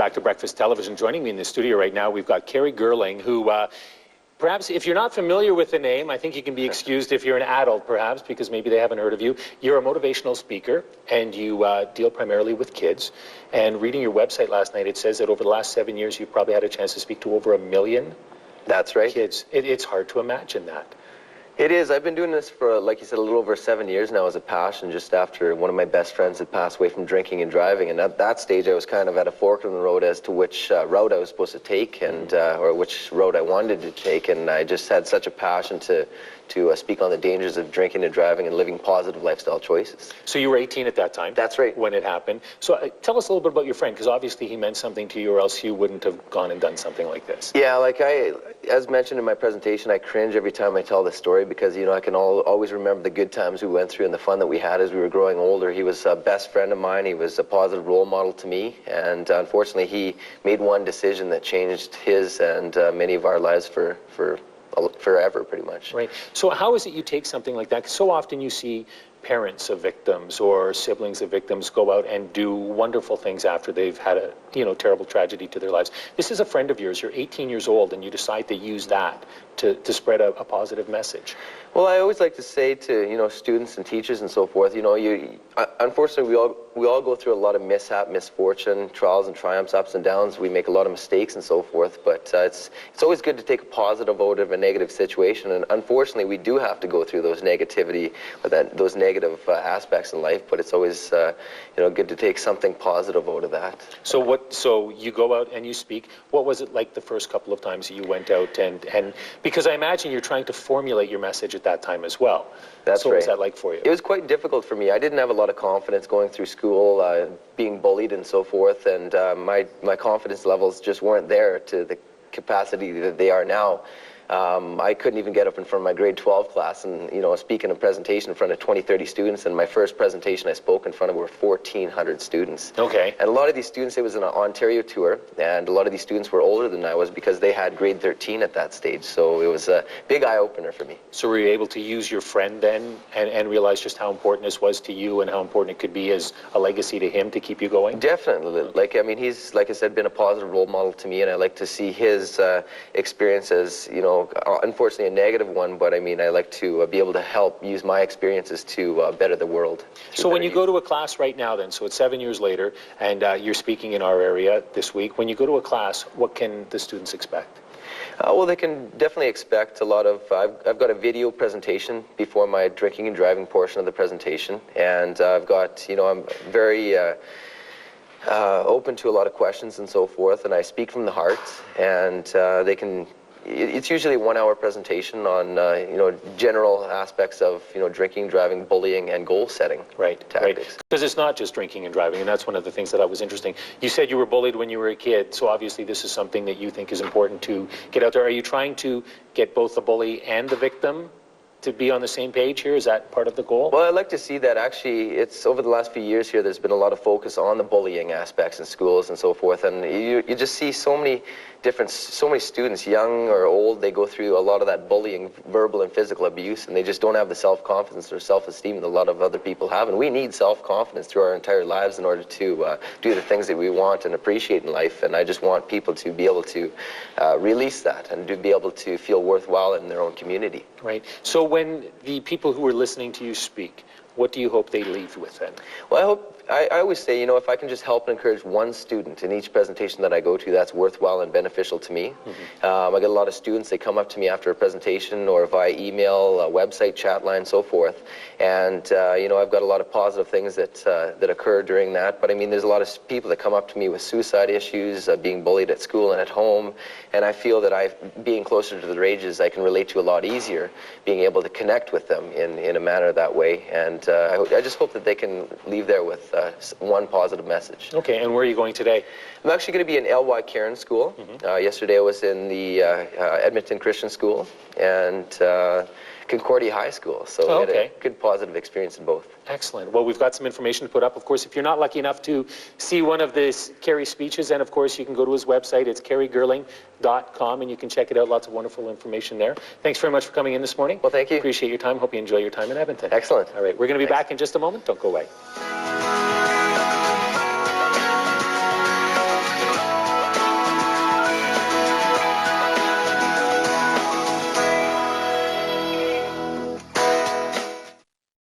back to Breakfast Television. Joining me in the studio right now, we've got Kerry who, perhaps if you're not familiar with the name, I think you can be excused if you're an adult, perhaps, because maybe they haven't heard of you. You're a motivational speaker, and you deal primarily with kids. And reading your website last night, it says that over the last 7 years, you've probably had a chance to speak to over 1 million That's right. kids. It's hard to imagine that. It is. I've been doing this for, like you said, a little over 7 years now as a passion, just after one of my best friends had passed away from drinking and driving. And at that stage, I was kind of at a fork in the road as to which route I was supposed to take, and or which road I wanted to take. And I just had such a passion to speak on the dangers of drinking and driving and living positive lifestyle choices. So you were 18 at that time? That's right. When it happened. So tell us a little bit about your friend, because obviously he meant something to you, or else you wouldn't have gone and done something like this. Yeah, as mentioned in my presentation, I cringe every time I tell this story because, I can always remember the good times we went through and the fun that we had as we were growing older. He was a best friend of mine. He was a positive role model to me. And unfortunately, he made one decision that changed his and many of our lives for forever, pretty much. Right. So how is it you take something like that? 'Cause so often you see parents of victims or siblings of victims go out and do wonderful things after they've had a terrible tragedy to their lives. This is a friend of yours. You're 18 years old, and you decide to use that to spread a positive message. Well, I always like to say to students and teachers and so forth, unfortunately we all go through a lot of mishap, misfortune, trials and triumphs, ups and downs. We make a lot of mistakes and so forth, but it's always good to take a positive out of a negative situation. And unfortunately, we do have to go through those negativity or those negative aspects in life. But it's always good to take something positive out of that. So you go out and you speak. What was it like the first couple of times that you went out and because I imagine you're trying to formulate your message at that time as well. That's so right. What was that like for you? It was quite difficult for me. I didn't have a lot of confidence going through school, being bullied and so forth, and my confidence levels just weren't there to the capacity that they are now. I couldn't even get up in front of my grade 12 class and speak in a presentation in front of 20-30 students, and my first presentation I spoke in front of were 1,400 students. Okay. And a lot of these students, it was an Ontario tour, and a lot of these students were older than I was because they had grade 13 at that stage, so it was a big eye-opener for me. So were you able to use your friend then and realize just how important this was to you and how important it could be as a legacy to him to keep you going? Definitely. He's, like I said, been a positive role model to me, and I like to see his experiences, unfortunately a negative one, but I like to be able to help use my experiences to better the world. So when you go to a class right now then, so it's 7 years later, and you're speaking in our area this week, when you go to a class, what can the students expect? Well, they can definitely expect a lot of, I've got a video presentation before my drinking and driving portion of the presentation, and I've got, I'm very open to a lot of questions and so forth, and I speak from the heart, and it's usually a 1-hour presentation on general aspects of drinking, driving, bullying, and goal setting. Right. Tactics. Because it's not just drinking and driving, and that's one of the things that was interesting. You said you were bullied when you were a kid, so obviously this is something that you think is important to get out there. Are you trying to get both the bully and the victim to be on the same page here? Is that part of the goal? Well, I'd like to see that. Actually, it's over the last few years here, there's been a lot of focus on the bullying aspects in schools and so forth, and you just see so many students, young or old, they go through a lot of that bullying, verbal and physical abuse, and they just don't have the self-confidence or self-esteem that a lot of other people have. And we need self-confidence through our entire lives in order to do the things that we want and appreciate in life. And I just want people to be able to release that and to be able to feel worthwhile in their own community. Right. So when the people who are listening to you speak, what do you hope they leave with then? Well, I always say, if I can just help and encourage one student in each presentation that I go to, that's worthwhile and beneficial to me. I get a lot of students, they come up to me after a presentation or via email, website, chat line, so forth. And, I've got a lot of positive things that occur during that. But there's a lot of people that come up to me with suicide issues, being bullied at school and at home. And I feel that being closer to their ages, I can relate to a lot easier, being able to connect with them in a manner that way. And I just hope that they can leave there with one positive message. Okay, and where are you going today? I'm actually going to be in L.Y. Cairns School. Yesterday I was in the Edmonton Christian School and Concordia High School, so we had a good positive experience in both. Excellent. Well, we've got some information to put up. Of course, if you're not lucky enough to see one of Kerry's speeches, then of course you can go to his website. It's kerrygurling.com, and you can check it out. Lots of wonderful information there. Thanks very much for coming in this morning. Well, thank you. Appreciate your time. Hope you enjoy your time in Edmonton. Excellent. All right, we're going to be back in just a moment. Don't go away.